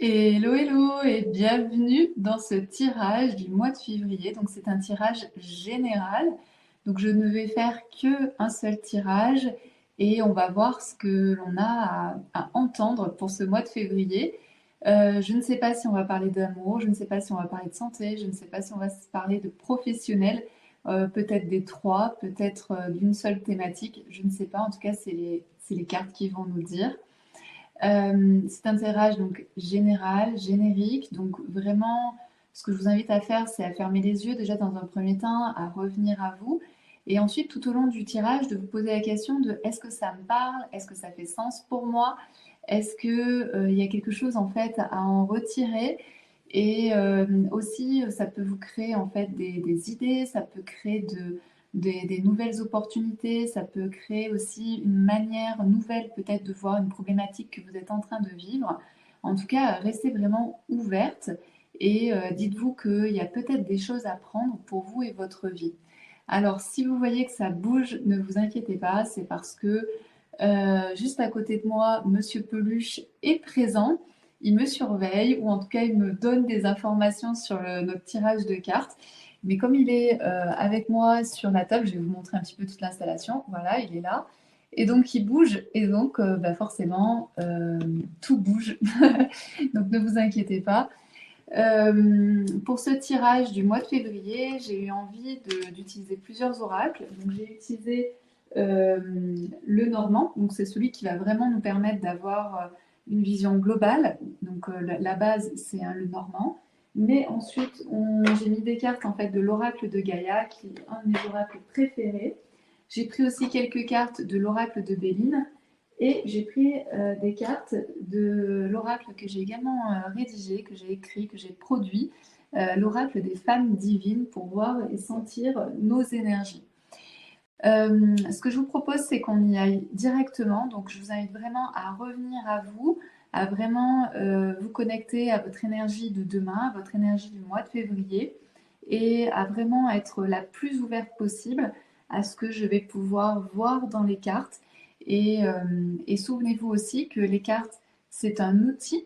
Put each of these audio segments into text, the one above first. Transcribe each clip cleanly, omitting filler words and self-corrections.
Hello, hello et bienvenue dans ce tirage du mois de février. Donc c'est un tirage général. Donc je ne vais faire que un seul tirage et on va voir ce que l'on a à entendre pour ce mois de février. Je ne sais pas si on va parler d'amour, je ne sais pas si on va parler de santé, je ne sais pas si on va se parler de professionnel, peut-être des trois, peut-être d'une seule thématique. Je ne sais pas. En tout cas, c'est les cartes qui vont nous dire. C'est un tirage donc général, générique. Donc vraiment, ce que je vous invite à faire, c'est à fermer les yeux déjà dans un premier temps, à revenir à vous. Et ensuite, tout au long du tirage, de vous poser la question de est-ce que ça me parle? Est-ce que ça fait sens pour moi? Est-ce que, il y a quelque chose en fait à en retirer? Et aussi, ça peut vous créer en fait des idées, ça peut créer des nouvelles opportunités, ça peut créer aussi une manière nouvelle peut-être de voir une problématique que vous êtes en train de vivre. En tout cas, restez vraiment ouverte et dites-vous qu'il y a peut-être des choses à prendre pour vous et votre vie. Alors, si vous voyez que ça bouge, ne vous inquiétez pas, c'est parce que juste à côté de moi, Monsieur Peluche est présent. Il me surveille, ou en tout cas, il me donne des informations sur notre tirage de cartes. Mais comme il est avec moi sur la table, je vais vous montrer un petit peu toute l'installation. Voilà, il est là. Et donc, il bouge. Et donc, bah, forcément, tout bouge. Donc, ne vous inquiétez pas. Pour ce tirage du mois de février, j'ai eu envie d'utiliser plusieurs oracles. Donc, j'ai utilisé euh, le normand. Donc, c'est celui qui va vraiment nous permettre d'avoir une vision globale. Donc, la base, c'est le normand. Mais ensuite, j'ai mis des cartes en fait de l'oracle de Gaïa, qui est un de mes oracles préférés. J'ai pris aussi quelques cartes de l'oracle de Béline. Et j'ai pris des cartes de l'oracle que j'ai également rédigé, que j'ai écrit, que j'ai produit, l'oracle des femmes divines pour voir et sentir nos énergies. Ce que je vous propose, c'est qu'on y aille directement. Donc, je vous invite vraiment à revenir à vous, à vraiment vous connecter à votre énergie de demain, à votre énergie du mois de février, et à vraiment être la plus ouverte possible à ce que je vais pouvoir voir dans les cartes. Et souvenez-vous aussi que les cartes, c'est un outil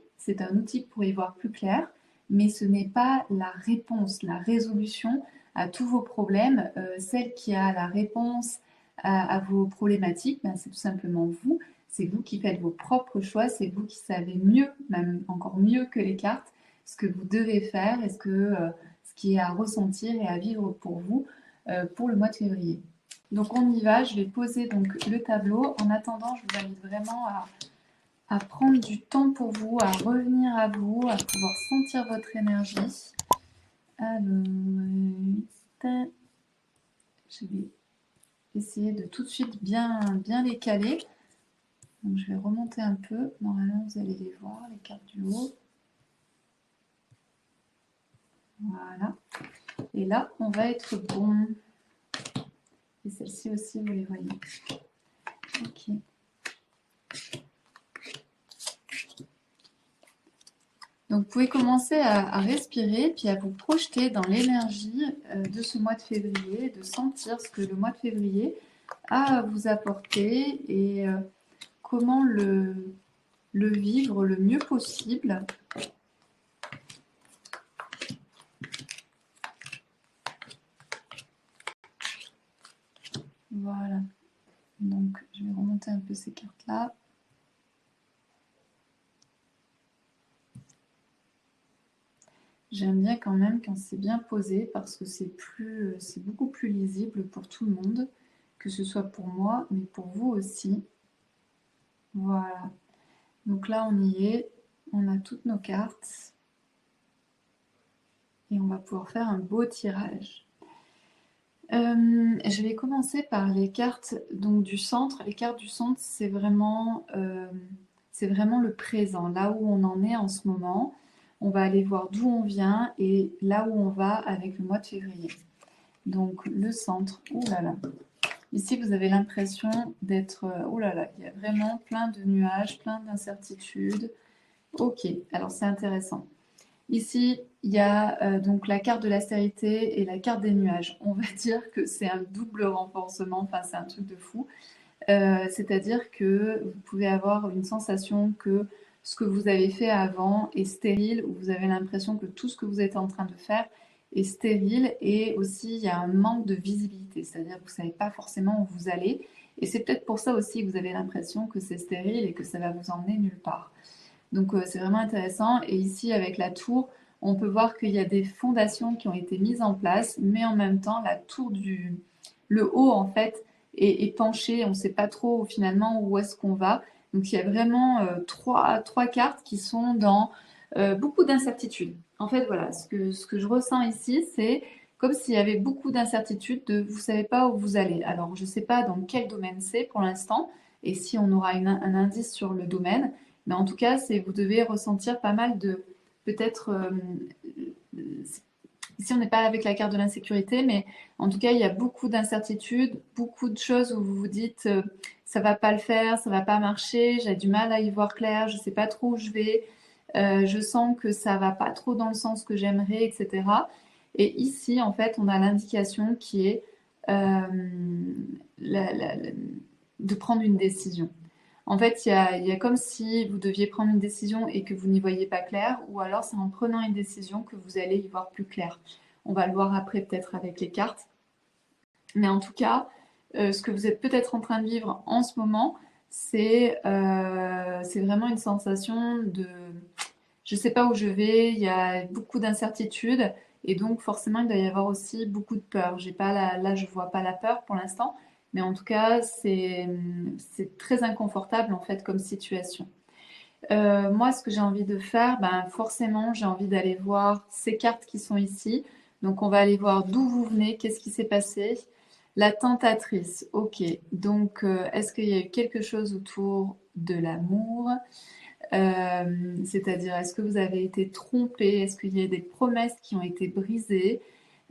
pour y voir plus clair, mais ce n'est pas la réponse, la résolution à tous vos problèmes. Celle qui a la réponse à vos problématiques, ben, c'est tout simplement vous. C'est vous qui faites vos propres choix, c'est vous qui savez mieux, même encore mieux que les cartes, ce que vous devez faire et ce qui est à ressentir et à vivre pour vous pour le mois de février. Donc on y va, je vais poser donc le tableau. En attendant, je vous invite vraiment à prendre du temps pour vous, à revenir à vous, à pouvoir sentir votre énergie. Alors, je vais essayer de tout de suite bien les caler. Donc je vais remonter un peu. Normalement, vous allez les voir, les cartes du haut. Voilà. Et là, on va être bon. Et celle-ci aussi, vous les voyez. Ok. Donc vous pouvez commencer à respirer, puis à vous projeter dans l'énergie de ce mois de février, de sentir ce que le mois de février a à vous apporter et comment le vivre le mieux possible. Voilà. Donc je vais remonter un peu ces cartes-là. J'aime bien quand même quand c'est bien posé parce que c'est beaucoup plus lisible pour tout le monde, que ce soit pour moi, mais pour vous aussi. Voilà. Donc là, on y est. On a toutes nos cartes. Et on va pouvoir faire un beau tirage. Je vais commencer par les cartes donc, du centre. Les cartes du centre, c'est vraiment le présent, là où on en est en ce moment. On va aller voir d'où on vient et là où on va avec le mois de février. Donc le centre, oh là là. Ici, vous avez l'impression d'être, oh là là, il y a vraiment plein de nuages, plein d'incertitudes. Ok, alors c'est intéressant. Ici, il y a donc la carte de l'austérité et la carte des nuages. On va dire que c'est un double renforcement, enfin c'est un truc de fou. C'est-à-dire que vous pouvez avoir une sensation que ce que vous avez fait avant est stérile, ou vous avez l'impression que tout ce que vous êtes en train de faire est stérile, et aussi il y a un manque de visibilité, c'est-à-dire que vous ne savez pas forcément où vous allez, et c'est peut-être pour ça aussi que vous avez l'impression que c'est stérile et que ça va vous emmener nulle part. Donc c'est vraiment intéressant. Et ici, avec la tour, on peut voir qu'il y a des fondations qui ont été mises en place, mais en même temps, la tour le haut, en fait, est penché. On ne sait pas trop finalement où est-ce qu'on va. Donc il y a vraiment trois cartes qui sont dans beaucoup d'incertitudes. En fait, voilà, ce que je ressens ici, c'est comme s'il y avait beaucoup d'incertitudes, vous ne savez pas où vous allez. Alors, je ne sais pas dans quel domaine c'est pour l'instant, et si on aura un indice sur le domaine. Mais en tout cas, vous devez ressentir pas mal de, peut-être, ici on n'est pas avec la carte de l'insécurité, mais en tout cas, il y a beaucoup d'incertitudes, beaucoup de choses où vous vous dites, ça va pas le faire, ça va pas marcher, j'ai du mal à y voir clair, je sais pas trop où je vais, je sens que ça va pas trop dans le sens que j'aimerais, etc. Et ici, en fait, on a l'indication qui est de prendre une décision. En fait, il y a comme si vous deviez prendre une décision et que vous n'y voyez pas clair, ou alors c'est en prenant une décision que vous allez y voir plus clair. On va le voir après peut-être avec les cartes. Mais en tout cas, ce que vous êtes peut-être en train de vivre en ce moment, c'est vraiment une sensation de je ne sais pas où je vais, il y a beaucoup d'incertitudes et donc forcément il doit y avoir aussi beaucoup de peur. J'ai pas là je vois pas la peur pour l'instant, mais en tout cas c'est très inconfortable en fait comme situation. Moi, ce que j'ai envie de faire, ben forcément j'ai envie d'aller voir ces cartes qui sont ici. Donc on va aller voir d'où vous venez, qu'est-ce qui s'est passé. La tentatrice, ok. Donc est-ce qu'il y a eu quelque chose autour de l'amour? C'est-à-dire, est-ce que vous avez été trompé? Est-ce qu'il y a des promesses qui ont été brisées?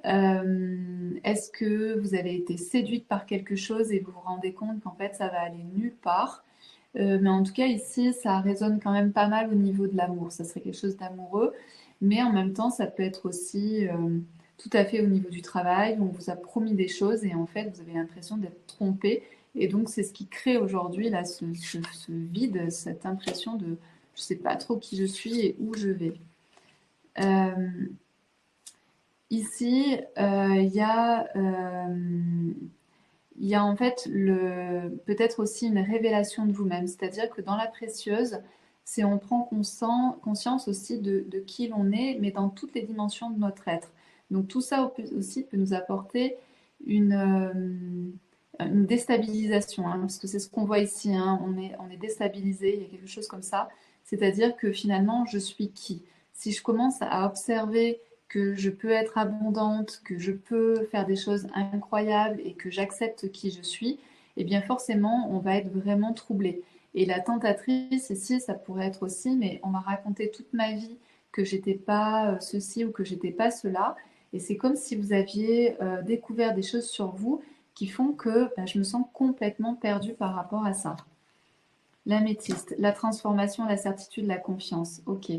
Est-ce que vous avez été séduite par quelque chose et vous vous rendez compte qu'en fait ça va aller nulle part? Mais en tout cas ici ça résonne quand même pas mal au niveau de l'amour. Ça serait quelque chose d'amoureux, mais en même temps ça peut être aussi tout à fait au niveau du travail. On vous a promis des choses et en fait vous avez l'impression d'être trompé. Et donc c'est ce qui crée aujourd'hui là ce vide, cette impression de je sais pas trop qui je suis et où je vais. Euh, Ici, il y a en fait peut-être aussi une révélation de vous-même, c'est-à-dire que dans la précieuse, c'est on prend conscience aussi de qui l'on est, mais dans toutes les dimensions de notre être. Donc tout ça aussi peut nous apporter une déstabilisation, hein, parce que c'est ce qu'on voit ici, hein, on est déstabilisé, il y a quelque chose comme ça, c'est-à-dire que finalement, je suis qui? Si je commence à observer que je peux être abondante, que je peux faire des choses incroyables et que j'accepte qui je suis, eh bien forcément, on va être vraiment troublé. Et la tentatrice, ici, ça pourrait être aussi, mais on m'a raconté toute ma vie que j'étais pas ceci ou que j'étais pas cela. Et c'est comme si vous aviez découvert des choses sur vous qui font que ben, je me sens complètement perdue par rapport à ça. L'améthyste, la transformation, la certitude, la confiance. Ok.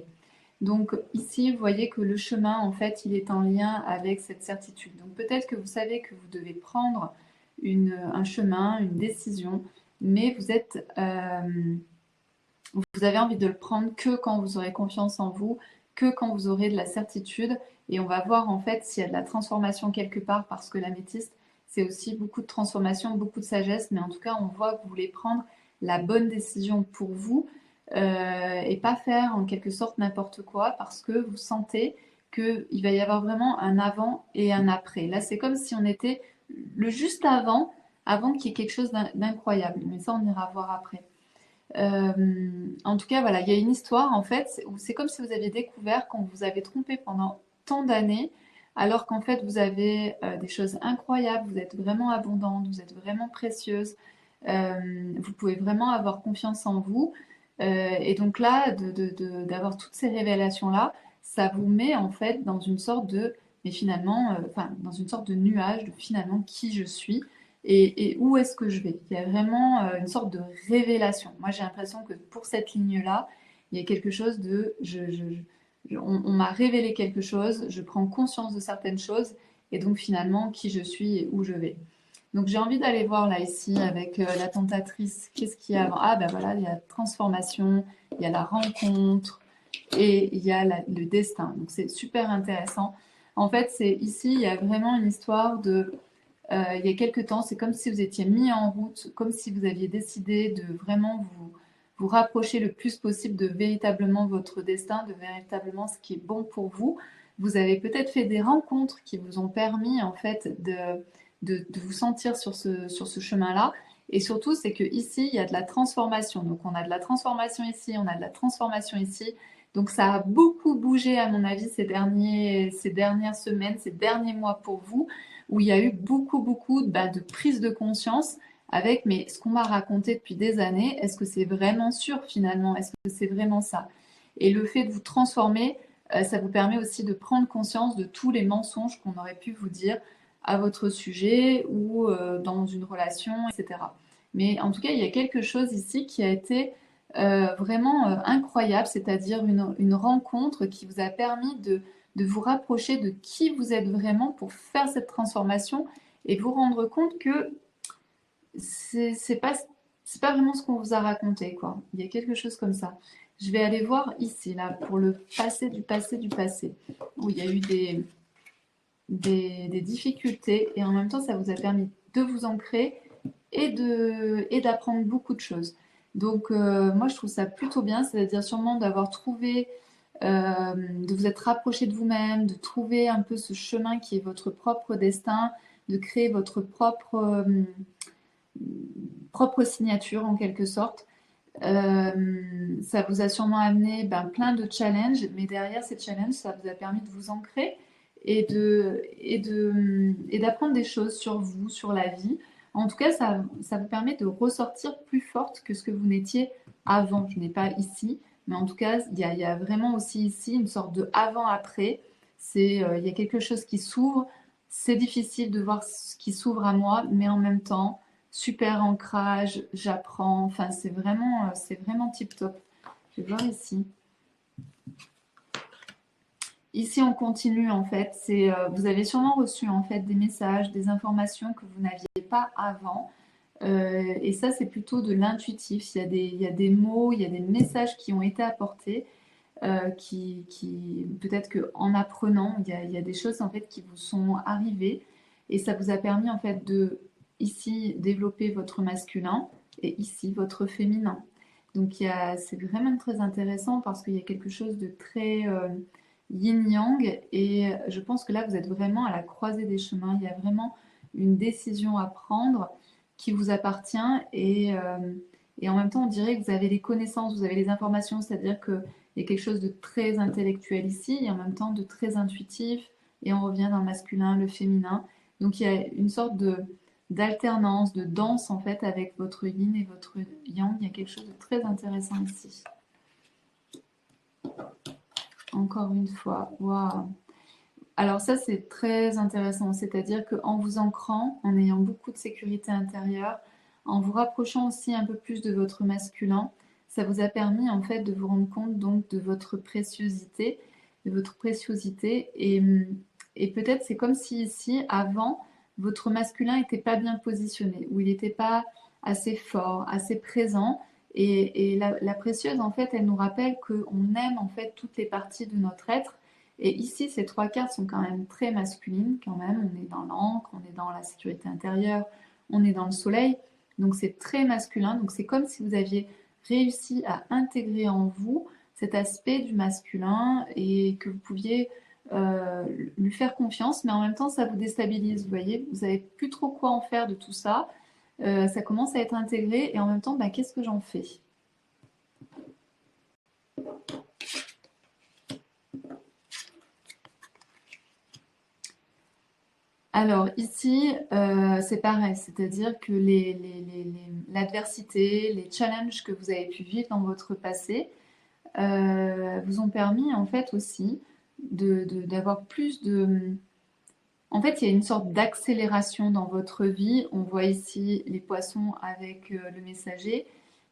Donc ici, vous voyez que le chemin, en fait, il est en lien avec cette certitude. Donc peut-être que vous savez que vous devez prendre un chemin, une décision, mais vous avez envie de le prendre que quand vous aurez confiance en vous, que quand vous aurez de la certitude. Et on va voir en fait s'il y a de la transformation quelque part, parce que l'améthyste, c'est aussi beaucoup de transformation, beaucoup de sagesse, mais en tout cas, on voit que vous voulez prendre la bonne décision pour vous et pas faire en quelque sorte n'importe quoi, parce que vous sentez qu'il va y avoir vraiment un avant et un après. Là, c'est comme si on était le juste avant qu'il y ait quelque chose d'incroyable. Mais ça, on ira voir après. En tout cas, voilà, il y a une histoire en fait où c'est comme si vous aviez découvert qu'on vous avait trompé pendant tant d'années, alors qu'en fait vous avez des choses incroyables, vous êtes vraiment abondante, vous êtes vraiment précieuse, vous pouvez vraiment avoir confiance en vous. Et donc là, d'avoir toutes ces révélations-là, ça vous met en fait dans une sorte mais finalement, enfin, dans une sorte de nuage de finalement qui je suis et où est-ce que je vais. Il y a vraiment une sorte de révélation. Moi, j'ai l'impression que pour cette ligne-là, il y a quelque chose on m'a révélé quelque chose, je prends conscience de certaines choses et donc finalement qui je suis et où je vais. Donc j'ai envie d'aller voir là ici avec la tentatrice, qu'est-ce qu'il y a avant? Ah ben voilà, il y a transformation, il il y a la rencontre et il y a le destin. Donc c'est super intéressant. En fait, ici, il y a vraiment une histoire de il y a quelques temps, c'est comme si vous étiez mis en route, comme si vous aviez décidé de vraiment vous rapprocher le plus possible de véritablement votre destin, de véritablement ce qui est bon pour vous. Vous avez peut-être fait des rencontres qui vous ont permis en fait de vous sentir sur ce chemin-là. Et surtout, c'est que ici, il y a de la transformation. Donc, on a de la transformation ici, on a de la transformation ici. Donc, ça a beaucoup bougé, à mon avis, ces dernières semaines, ces derniers mois pour vous, où il y a eu beaucoup de prise de conscience avec, mais ce qu'on m'a raconté depuis des années, est-ce que c'est vraiment sûr finalement? Est-ce que c'est vraiment ça? Et le fait de vous transformer, ça vous permet aussi de prendre conscience de tous les mensonges qu'on aurait pu vous dire à votre sujet ou dans une relation, etc. Mais en tout cas, il y a quelque chose ici qui a été vraiment incroyable, c'est-à-dire une rencontre qui vous a permis de vous rapprocher de qui vous êtes vraiment pour faire cette transformation et vous rendre compte que c'est pas vraiment ce qu'on vous a raconté, quoi. Il y a quelque chose comme ça. Je vais aller voir ici, là, pour le passé du passé du passé, où il y a eu des difficultés et en même temps, ça vous a permis de vous ancrer et d'apprendre beaucoup de choses. Donc, moi, je trouve ça plutôt bien, c'est-à-dire sûrement d'avoir trouvé, de vous être rapproché de vous-même, de trouver un peu ce chemin qui est votre propre destin, de créer votre propre signature en quelque sorte. Ça vous a sûrement amené plein de challenges, mais derrière ces challenges, ça vous a permis de vous ancrer et d'apprendre des choses sur vous, sur la vie. En tout cas, ça vous permet de ressortir plus forte que ce que vous n'étiez avant. Je n'ai pas ici, mais en tout cas, il y a vraiment aussi ici une sorte de avant-après. Il y a quelque chose qui s'ouvre. C'est difficile de voir ce qui s'ouvre à moi, mais en même temps, super ancrage, j'apprends. Enfin, c'est vraiment tip top. Je vais voir ici. Ici, on continue en fait. Vous avez sûrement reçu en fait des messages, des informations que vous n'aviez pas avant. Et ça, c'est plutôt de l'intuitif. Il y a des mots, il y a des messages qui ont été apportés, peut-être qu'en apprenant, il y a des choses en fait qui vous sont arrivées et ça vous a permis en fait de ici développer votre masculin et ici votre féminin. Donc c'est vraiment très intéressant parce qu'il y a quelque chose de très yin-yang et je pense que là vous êtes vraiment à la croisée des chemins. Il y a vraiment une décision à prendre qui vous appartient et en même temps on dirait que vous avez les connaissances, vous avez les informations, c'est-à-dire que il y a quelque chose de très intellectuel ici et en même temps de très intuitif. Et on revient dans le masculin, le féminin. Donc il y a une sorte d'alternance, de danse en fait avec votre yin et votre yang. Il y a quelque chose de très intéressant ici. Encore une fois, waouh! Alors ça c'est très intéressant, c'est-à-dire qu'en vous ancrant, en ayant beaucoup de sécurité intérieure, en vous rapprochant aussi un peu plus de votre masculin, ça vous a permis en fait de vous rendre compte donc de votre préciosité, et peut-être c'est comme si ici avant votre masculin n'était pas bien positionné ou il n'était pas assez fort, assez présent. Et la précieuse en fait elle nous rappelle qu'on aime en fait toutes les parties de notre être. Et ici, ces trois cartes sont quand même très masculines, quand même. On est dans l'encre, on est dans la sécurité intérieure, on est dans le soleil. Donc c'est très masculin. Donc c'est comme si vous aviez réussi à intégrer en vous cet aspect du masculin et que vous pouviez lui faire confiance, mais en même temps ça vous déstabilise. Vous voyez, vous savez plus trop quoi en faire de tout ça. Ça commence à être intégré et en même temps, qu'est-ce que j'en fais? Alors ici, c'est pareil, c'est-à-dire que l'adversité, les challenges que vous avez pu vivre dans votre passé vous ont permis en fait aussi d'avoir plus de... En fait, il y a une sorte d'accélération dans votre vie. On voit ici les poissons avec le messager.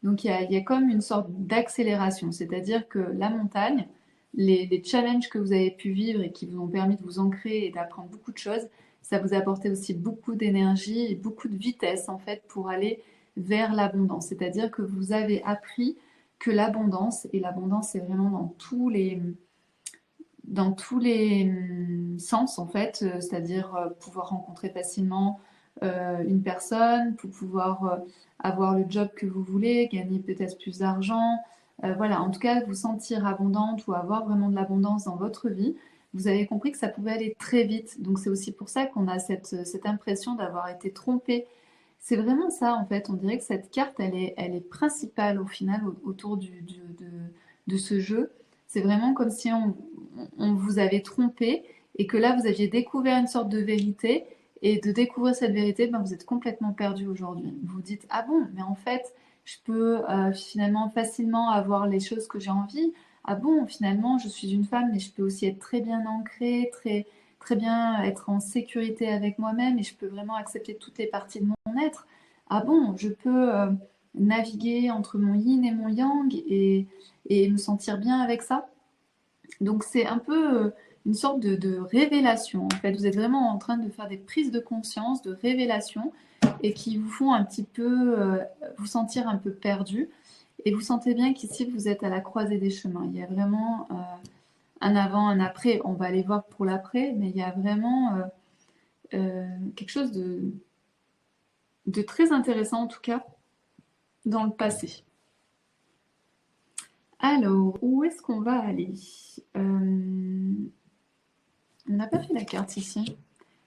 Donc il y a comme une sorte d'accélération, c'est-à-dire que la montagne, les challenges que vous avez pu vivre et qui vous ont permis de vous ancrer et d'apprendre beaucoup de choses, ça vous a apporté aussi beaucoup d'énergie et beaucoup de vitesse en fait pour aller vers l'abondance. C'est-à-dire que vous avez appris que l'abondance. Et l'abondance, c'est vraiment dans tous les sens en fait, c'est-à-dire pouvoir rencontrer facilement une personne, pour pouvoir avoir le job que vous voulez, gagner peut-être plus d'argent, voilà, en tout cas vous sentir abondante ou avoir vraiment de l'abondance dans votre vie. Vous avez compris que ça pouvait aller très vite, donc c'est aussi pour ça qu'on a cette impression d'avoir été trompé. C'est vraiment ça en fait, on dirait que cette carte elle est principale au final autour de ce jeu. C'est vraiment comme si on vous avait trompé et que là vous aviez découvert une sorte de vérité et de découvrir cette vérité, ben, vous êtes complètement perdu aujourd'hui. Vous vous dites, ah bon, mais en fait, je peux finalement facilement avoir les choses que j'ai envie. Ah bon, finalement, je suis une femme, mais je peux aussi être très bien ancrée, très bien être en sécurité avec moi-même et je peux vraiment accepter toutes les parties de mon être. Ah bon, je peux naviguer entre mon yin et mon yang et me sentir bien avec ça. Donc c'est un peu une sorte de révélation. En fait, vous êtes vraiment en train de faire des prises de conscience, de révélation, et qui vous font un petit peu vous sentir un peu perdu. Et vous sentez bien qu'ici, vous êtes à la croisée des chemins. Il y a vraiment un avant, un après. On va aller voir pour l'après, mais il y a vraiment quelque chose de très intéressant, en tout cas, dans le passé. Alors, où est-ce qu'on va aller On n'a pas fait la carte ici.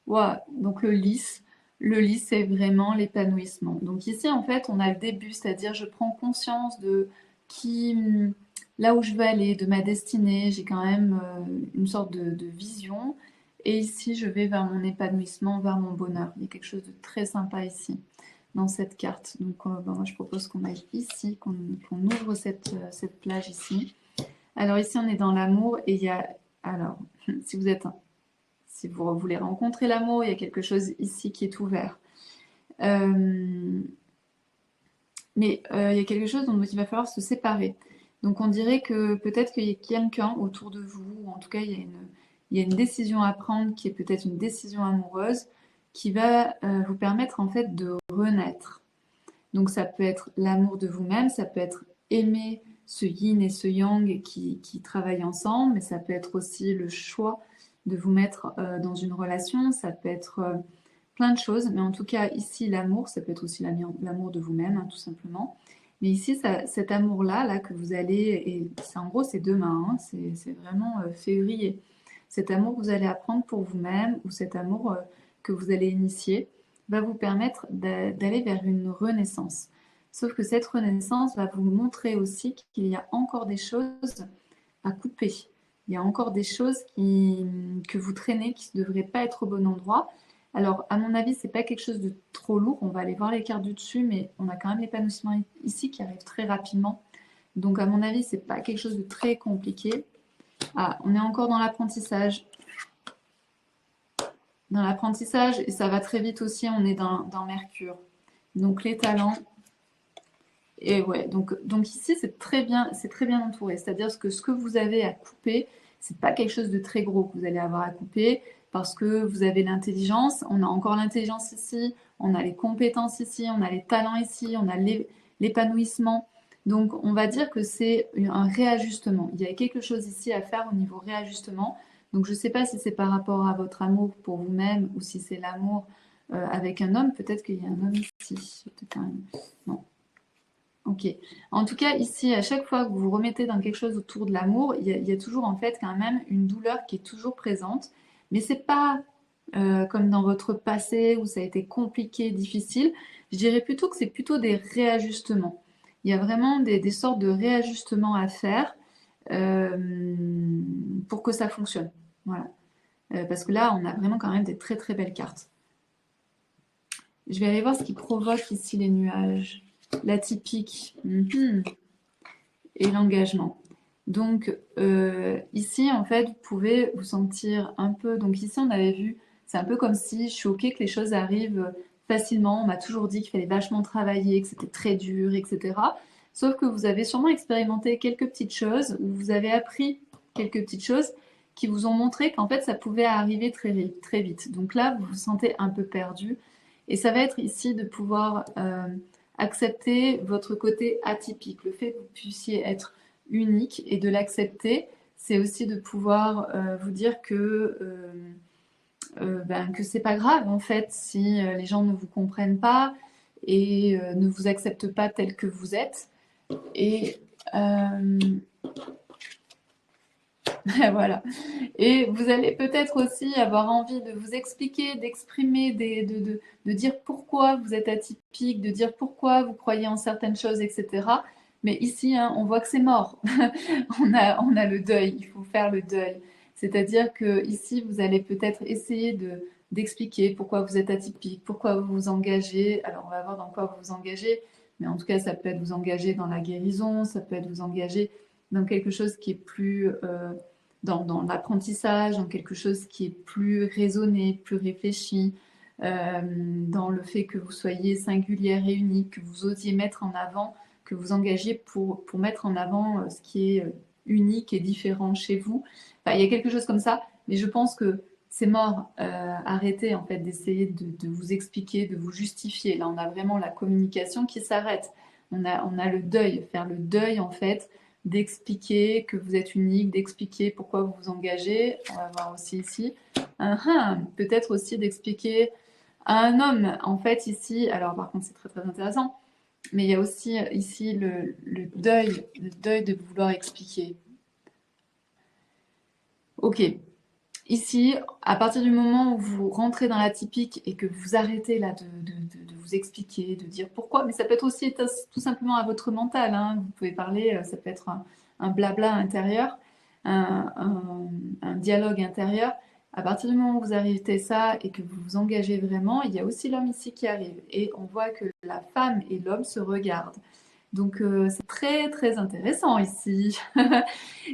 Ouais, donc le lys. Le lys, c'est vraiment l'épanouissement. Donc ici, en fait, on a le début, c'est-à-dire je prends conscience de qui, là où je veux aller, de ma destinée. J'ai quand même une sorte de vision. Et ici, je vais vers mon épanouissement, vers mon bonheur. Il y a quelque chose de très sympa ici, dans cette carte. Donc ben, moi, je propose qu'on aille ici, qu'on ouvre cette plage ici. Alors ici, on est dans l'amour et il y a... Alors, si vous voulez rencontrer l'amour, il y a quelque chose ici qui est ouvert. Mais il y a quelque chose dont il va falloir se séparer. Donc on dirait que peut-être qu'il y a quelqu'un autour de vous, ou en tout cas il y a une décision à prendre qui est peut-être une décision amoureuse, qui va vous permettre en fait de renaître. Donc ça peut être l'amour de vous-même, ça peut être aimer ce yin et ce yang qui travaillent ensemble, mais ça peut être aussi le choix de vous mettre dans une relation, ça peut être plein de choses, mais en tout cas ici l'amour, ça peut être aussi l'amour de vous-même, hein, tout simplement. Mais ici, cet amour-là, là, que vous allez, et c'est en gros c'est demain, hein, c'est vraiment février. Cet amour que vous allez apprendre pour vous-même, ou cet amour que vous allez initier, va vous permettre d'aller vers une renaissance. Sauf que cette renaissance va vous montrer aussi qu'il y a encore des choses à couper. Il y a encore des choses que vous traînez qui ne devraient pas être au bon endroit. Alors, à mon avis, c'est pas quelque chose de trop lourd. On va aller voir les cartes du dessus, mais on a quand même l'épanouissement ici qui arrive très rapidement. Donc, à mon avis, c'est pas quelque chose de très compliqué. Ah, on est encore dans l'apprentissage. Dans l'apprentissage, et ça va très vite aussi, on est dans Mercure. Donc, les talents. Et ouais, donc ici, c'est très bien entouré. C'est-à-dire que ce que vous avez à couper, c'est pas quelque chose de très gros que vous allez avoir à couper parce que vous avez l'intelligence. On a encore l'intelligence ici, on a les compétences ici, on a les talents ici, on a l'épanouissement. Donc, on va dire que c'est un réajustement. Il y a quelque chose ici à faire au niveau réajustement. Donc, je ne sais pas si c'est par rapport à votre amour pour vous-même ou si c'est l'amour avec un homme. Peut-être qu'il y a un homme ici. Peut-être Non. Ok. En tout cas, ici, à chaque fois que vous vous remettez dans quelque chose autour de l'amour, il y a toujours en fait quand même une douleur qui est toujours présente. Mais c'est pas comme dans votre passé où ça a été compliqué, difficile. Je dirais plutôt que c'est plutôt des réajustements. Il y a vraiment des sortes de réajustements à faire pour que ça fonctionne. Voilà. Parce que là, on a vraiment quand même des très très belles cartes. Je vais aller voir ce qui provoque ici les nuages. L'atypique et l'engagement. Donc ici, en fait, vous pouvez vous sentir un peu... Donc ici, on avait vu, c'est un peu comme si je suis OK que les choses arrivent facilement. On m'a toujours dit qu'il fallait vachement travailler, que c'était très dur, etc. Sauf que vous avez sûrement expérimenté quelques petites choses, ou vous avez appris quelques petites choses qui vous ont montré qu'en fait, ça pouvait arriver très vite. Donc là, vous vous sentez un peu perdu. Et ça va être ici de pouvoir accepter votre côté atypique, le fait que vous puissiez être unique et de l'accepter, c'est aussi de pouvoir vous dire que c'est pas grave en fait si les gens ne vous comprennent pas et ne vous acceptent pas tel que vous êtes. Et voilà. Et vous allez peut-être aussi avoir envie de vous expliquer, d'exprimer, de dire pourquoi vous êtes atypique, de dire pourquoi vous croyez en certaines choses, etc. Mais ici, hein, on voit que c'est mort. On a le deuil, il faut faire le deuil. C'est-à-dire que ici, vous allez peut-être essayer d'expliquer pourquoi vous êtes atypique, pourquoi vous vous engagez. Alors, on va voir dans quoi vous vous engagez, mais en tout cas, ça peut être vous engager dans la guérison, ça peut être vous engager dans quelque chose qui est plus dans l'apprentissage, dans quelque chose qui est plus raisonné, plus réfléchi, dans le fait que vous soyez singulière et unique, que vous osiez mettre en avant, que vous engagiez pour mettre en avant ce qui est unique et différent chez vous. Enfin, il y a quelque chose comme ça, mais je pense que c'est mort. Arrêtez en fait d'essayer de vous expliquer, de vous justifier. Là, on a vraiment la communication qui s'arrête. On a le deuil, faire le deuil en fait d'expliquer que vous êtes unique, d'expliquer pourquoi vous vous engagez. On va voir aussi ici. Peut-être aussi d'expliquer à un homme, en fait, ici, alors par contre c'est très très intéressant, mais il y a aussi ici le deuil de vouloir expliquer. Ok, ici, à partir du moment où vous rentrez dans l'atypique et que vous arrêtez là de vous expliquer, de dire pourquoi, mais ça peut être aussi tout simplement à votre mental, hein. Vous pouvez parler, ça peut être un blabla intérieur, un dialogue intérieur. À partir du moment où vous arrêtez ça et que vous vous engagez vraiment, il y a aussi l'homme ici qui arrive. Et on voit que la femme et l'homme se regardent. Donc c'est très très intéressant ici.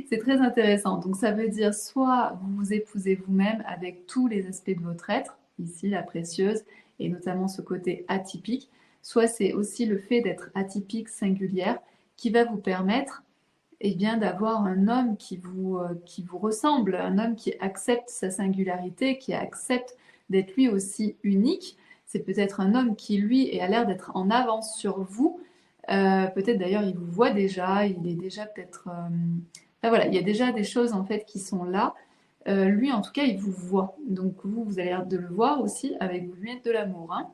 C'est très intéressant. Donc ça veut dire soit vous vous épousez vous-même avec tous les aspects de votre être, ici la précieuse, et notamment ce côté atypique, soit c'est aussi le fait d'être atypique singulière qui va vous permettre eh bien, d'avoir un homme qui vous ressemble, un homme qui accepte sa singularité, qui accepte d'être lui aussi unique. C'est peut-être un homme qui, lui, a l'air d'être en avance sur vous. Peut-être d'ailleurs, il vous voit déjà, il est déjà peut-être... Enfin, voilà, il y a déjà des choses en fait qui sont là. Lui, en tout cas, il vous voit. Donc vous allez l'air de le voir aussi avec vos lunettes de l'amour, hein.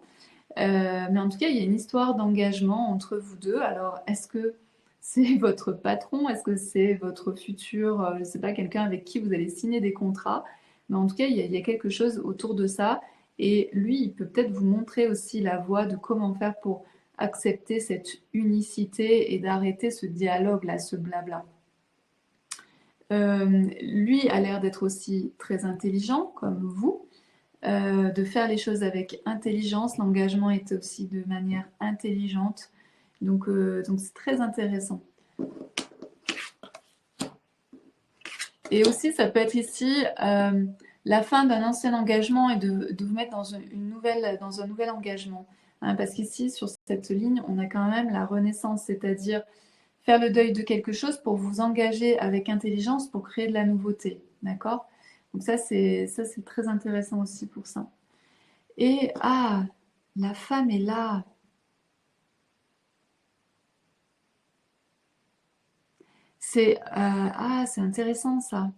Mais en tout cas, il y a une histoire d'engagement entre vous deux. Alors, est-ce que c'est votre patron? Est-ce que c'est votre futur, je ne sais pas, quelqu'un avec qui vous allez signer des contrats? Mais en tout cas, il y a quelque chose autour de ça. Et lui, il peut peut-être vous montrer aussi la voie de comment faire pour accepter cette unicité et d'arrêter ce dialogue-là, ce blabla. Lui a l'air d'être aussi très intelligent, comme vous. De faire les choses avec intelligence. L'engagement est aussi de manière intelligente. Donc c'est très intéressant. Et aussi, ça peut être ici la fin d'un ancien engagement et de vous mettre dans un nouvel engagement. Hein, parce qu'ici, sur cette ligne, on a quand même la renaissance, c'est-à-dire faire le deuil de quelque chose pour vous engager avec intelligence pour créer de la nouveauté. D'accord? Donc ça, c'est très intéressant aussi pour ça. Et la femme est là. C'est intéressant ça.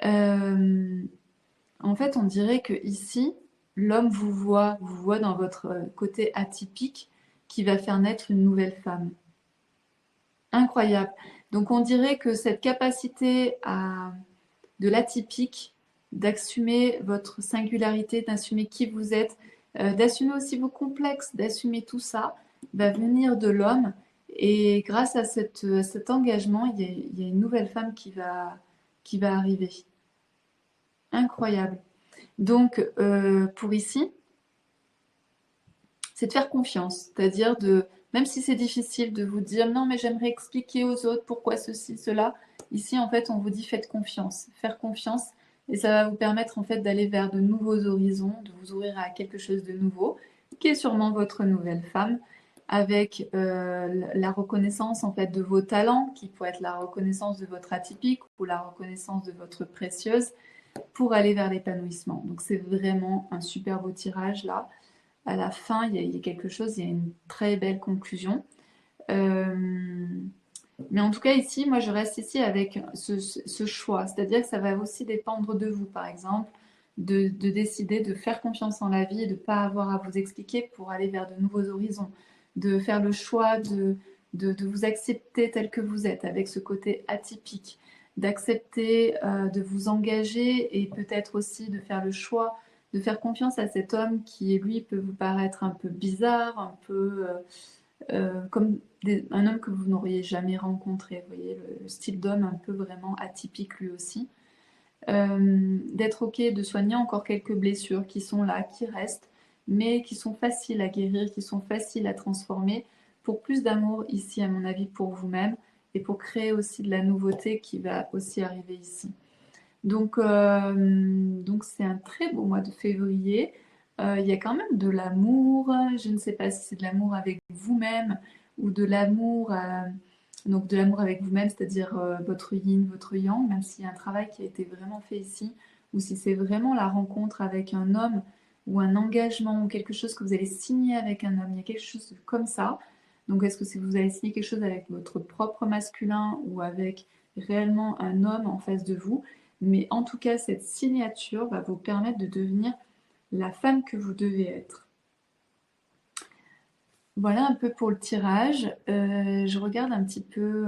En fait, on dirait que ici, l'homme vous voit dans votre côté atypique qui va faire naître une nouvelle femme. Incroyable. Donc on dirait que cette capacité de l'atypique, d'assumer votre singularité, d'assumer qui vous êtes, d'assumer aussi vos complexes, d'assumer tout ça, va venir de l'homme. Et grâce à cet engagement, il y a une nouvelle femme qui va arriver. Incroyable. Donc, pour ici, c'est de faire confiance. C'est-à-dire même si c'est difficile de vous dire non, mais j'aimerais expliquer aux autres pourquoi ceci, cela. Ici, en fait, on vous dit faites confiance. Faire confiance. Et ça va vous permettre, en fait, d'aller vers de nouveaux horizons, de vous ouvrir à quelque chose de nouveau, qui est sûrement votre nouvelle femme, avec la reconnaissance, en fait, de vos talents, qui pourrait être la reconnaissance de votre atypique ou la reconnaissance de votre précieuse, pour aller vers l'épanouissement. Donc c'est vraiment un super beau tirage là. à la fin, il y a quelque chose, il y a une très belle conclusion. Euh, mais en tout cas, ici, moi, je reste ici avec ce choix. C'est-à-dire que ça va aussi dépendre de vous, par exemple, de décider de faire confiance en la vie et de ne pas avoir à vous expliquer pour aller vers de nouveaux horizons. De faire le choix de vous accepter tel que vous êtes, avec ce côté atypique. D'accepter de vous engager et peut-être aussi de faire le choix de faire confiance à cet homme qui, lui, peut vous paraître un peu bizarre, un peu comme un homme que vous n'auriez jamais rencontré. Vous voyez, le style d'homme un peu vraiment atypique lui aussi. D'être OK, de soigner encore quelques blessures qui sont là, qui restent, mais qui sont faciles à guérir, qui sont faciles à transformer, pour plus d'amour ici, à mon avis, pour vous-même, et pour créer aussi de la nouveauté qui va aussi arriver ici. Donc c'est un très beau mois de février. Il y a quand même de l'amour. Je ne sais pas si c'est de l'amour avec vous-même ou de l'amour, donc de l'amour avec vous-même, c'est-à-dire votre yin, votre yang, même s'il y a un travail qui a été vraiment fait ici, ou si c'est vraiment la rencontre avec un homme ou un engagement ou quelque chose que vous allez signer avec un homme. Il y a quelque chose comme ça. Donc est-ce que si vous allez signer quelque chose avec votre propre masculin ou avec réellement un homme en face de vous? Mais en tout cas, cette signature va vous permettre de devenir la femme que vous devez être. Voilà un peu pour le tirage. Je regarde un petit peu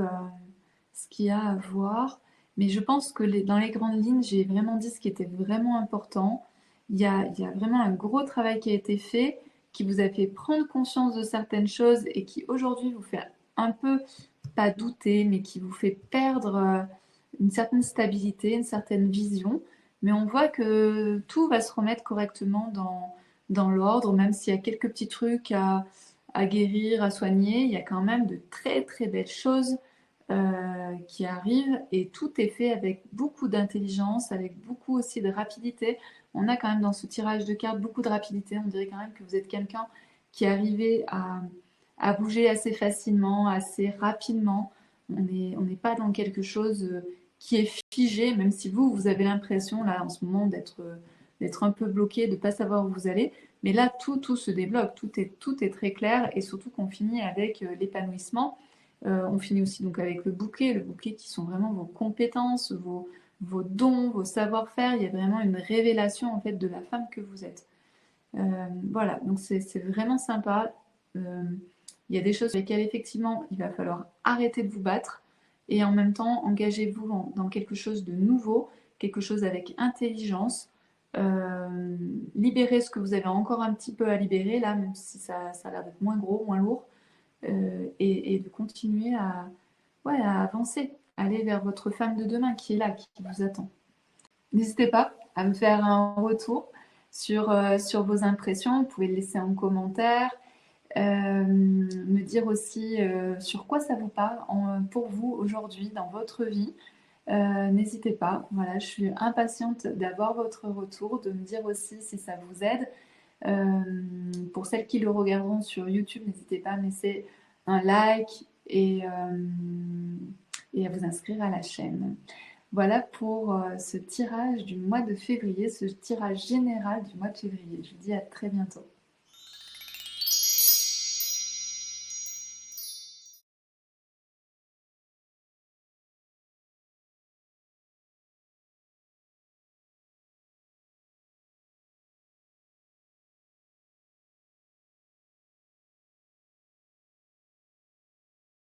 ce qu'il y a à voir. Mais je pense que dans les grandes lignes, j'ai vraiment dit ce qui était vraiment important. Il y a vraiment un gros travail qui a été fait, qui vous a fait prendre conscience de certaines choses et qui aujourd'hui vous fait un peu, pas douter, mais qui vous fait perdre une certaine stabilité, une certaine vision. Mais on voit que tout va se remettre correctement dans l'ordre, même s'il y a quelques petits trucs à guérir, à soigner, il y a quand même de très très belles choses qui arrivent et tout est fait avec beaucoup d'intelligence, avec beaucoup aussi de rapidité. On a quand même dans ce tirage de cartes beaucoup de rapidité. On dirait quand même que vous êtes quelqu'un qui est arrivé à bouger assez facilement, assez rapidement. On n'est pas dans quelque chose qui est figé, même si vous, vous avez l'impression là en ce moment d'être un peu bloqué, de ne pas savoir où vous allez. Mais là, tout se débloque, tout est très clair et surtout qu'on finit avec l'épanouissement. On finit aussi donc avec le bouquet qui sont vraiment vos compétences, vos dons, vos savoir-faire. Il y a vraiment une révélation en fait de la femme que vous êtes. Voilà, donc c'est vraiment sympa. Euh, il y a des choses sur lesquelles effectivement il va falloir arrêter de vous battre et en même temps engagez-vous dans quelque chose de nouveau, quelque chose avec intelligence. Libérez ce que vous avez encore un petit peu à libérer là, même si ça a l'air d'être moins gros, moins lourd, et de continuer ouais, à avancer, aller vers votre femme de demain qui est là, qui vous attend. N'hésitez pas à me faire un retour sur vos impressions. Vous pouvez le laisser en commentaire. Me dire aussi sur quoi ça vous parle pour vous aujourd'hui dans votre vie. N'hésitez pas. Voilà, je suis impatiente d'avoir votre retour, de me dire aussi si ça vous aide. Euh, pour celles qui le regarderont sur YouTube, n'hésitez pas à me laisser un like et à vous inscrire à la chaîne. Voilà pour ce tirage du mois de février, ce tirage général du mois de février. Je vous dis à très bientôt.